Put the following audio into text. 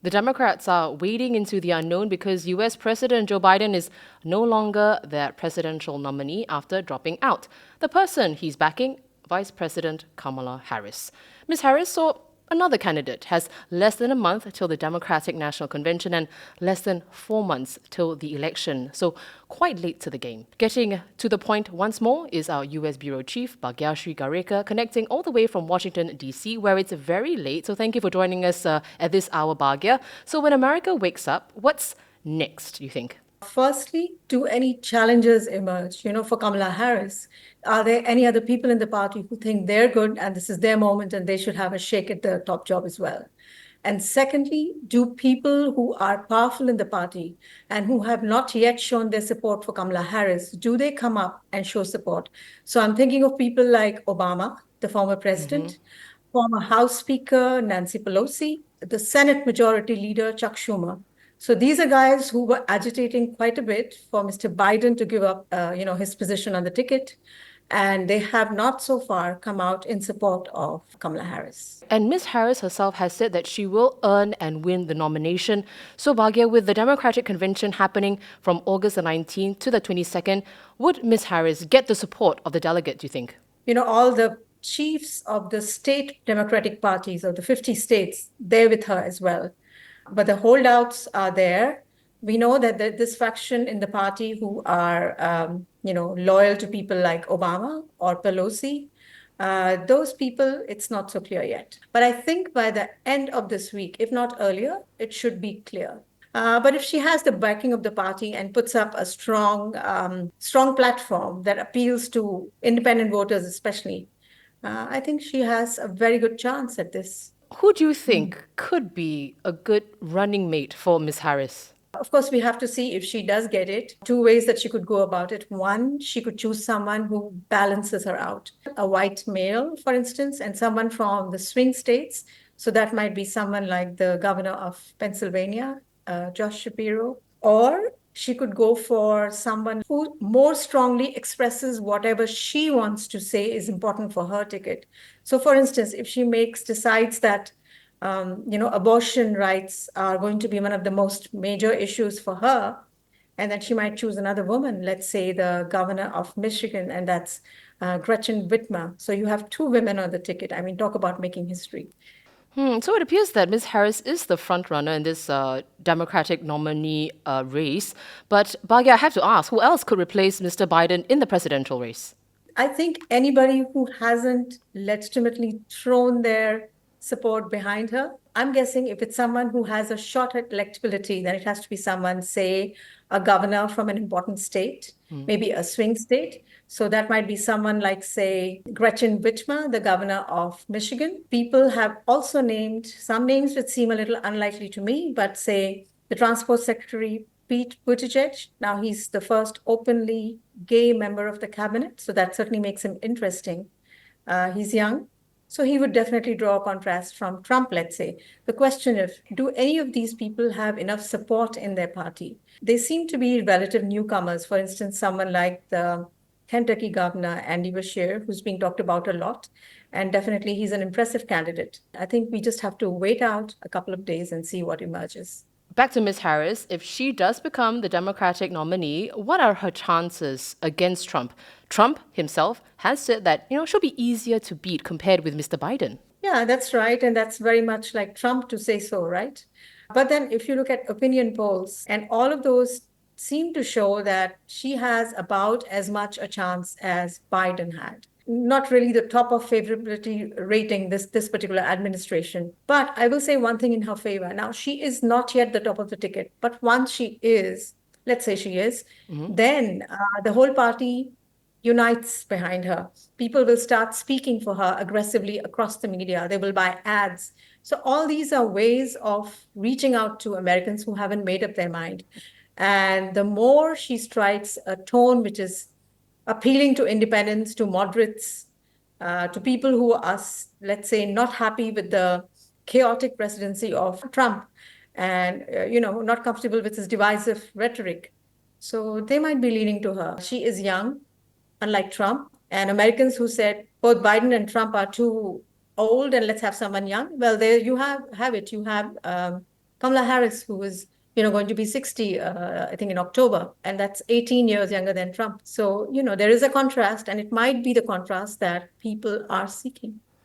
The Democrats are wading into the unknown because US President Joe Biden is no longer their presidential nominee after dropping out. The person he's backing, Vice-President Kamala Harris. Ms. Harris saw another candidate has less than a month till the Democratic National Convention and less than 4 months till the election, so quite late to the game. Getting to the point once more is our US Bureau Chief, Bhagyashree Garekar, connecting all the way from Washington, D.C., where it's very late. So thank you for joining us at this hour, Bhagya. So when America wakes up, what's next, you think? Firstly, do any challenges emerge, for Kamala Harris? Are there any other people in the party who think they're good and this is their moment and they should have a shake at the top job as well? And secondly, do people who are powerful in the party and who have not yet shown their support for Kamala Harris, do they come up and show support? So I'm thinking of people like Obama, the former president, former House Speaker Nancy Pelosi, the Senate Majority Leader Chuck Schumer. So these are guys who were agitating quite a bit for Mr. Biden to give up, his position on the ticket. And they have not so far come out in support of Kamala Harris. And Ms. Harris herself has said that she will earn and win the nomination. So, Bhagya, with the Democratic Convention happening from August the 19th to the 22nd, would Ms. Harris get the support of the delegate, do you think? All the chiefs of the state Democratic parties of the 50 states, they're with her as well. But the holdouts are there. We know that this faction in the party who are, loyal to people like Obama or Pelosi, those people, it's not so clear yet. But I think by the end of this week, if not earlier, it should be clear. But if she has the backing of the party and puts up a strong platform that appeals to independent voters, especially, I think she has a very good chance at this. Who do you think could be a good running mate for Ms. Harris? Of course, we have to see if she does get it. Two ways that she could go about it. One, she could choose someone who balances her out. A white male, for instance, and someone from the swing states. So that might be someone like the governor of Pennsylvania, Josh Shapiro. Or she could go for someone who more strongly expresses whatever she wants to say is important for her ticket. So, for instance, if she decides that abortion rights are going to be one of the most major issues for her, and then she might choose another woman, let's say the governor of Michigan, and that's Gretchen Whitmer. So you have two women on the ticket. I mean, talk about making history. So it appears that Ms. Harris is the front runner in this Democratic nominee race. But Bhagya, I have to ask, who else could replace Mr. Biden in the presidential race? I think anybody who hasn't legitimately thrown their support behind her, I'm guessing if it's someone who has a shot at electability, then it has to be someone, say, a governor from an important state, maybe a swing state. So that might be someone like, say, Gretchen Whitmer, the governor of Michigan. People have also named some names which seem a little unlikely to me, but say the Transport Secretary, Pete Buttigieg. Now he's the first openly gay member of the cabinet, so that certainly makes him interesting. He's young, so he would definitely draw a contrast from Trump, let's say. The question is, do any of these people have enough support in their party? They seem to be relative newcomers. For instance, someone like the Kentucky governor, Andy Beshear, who's being talked about a lot. And definitely he's an impressive candidate. I think we just have to wait out a couple of days and see what emerges. Back to Ms. Harris, if she does become the Democratic nominee, what are her chances against Trump? Trump himself has said that, she'll be easier to beat compared with Mr. Biden. Yeah, that's right. And that's very much like Trump to say so, right? But then if you look at opinion polls, and all of those seem to show that she has about as much a chance as Biden had. Not really the top of favorability rating this particular administration. But I will say one thing in her favor. Now, she is not yet the top of the ticket, but once she is, let's say she is, then the whole party unites behind her. People will start speaking for her aggressively across the media. They will buy ads. So all these are ways of reaching out to Americans who haven't made up their mind. And the more she strikes a tone which is appealing to independents, to moderates, to people who are, let's say, not happy with the chaotic presidency of Trump and, not comfortable with his divisive rhetoric. So they might be leaning to her. She is young, unlike Trump. And Americans who said both Biden and Trump are too old and let's have someone young. Well, there you have it. You have Kamala Harris, who is going to be 60, I think in October, and that's 18 years younger than Trump. So, there is a contrast, and it might be the contrast that people are seeking.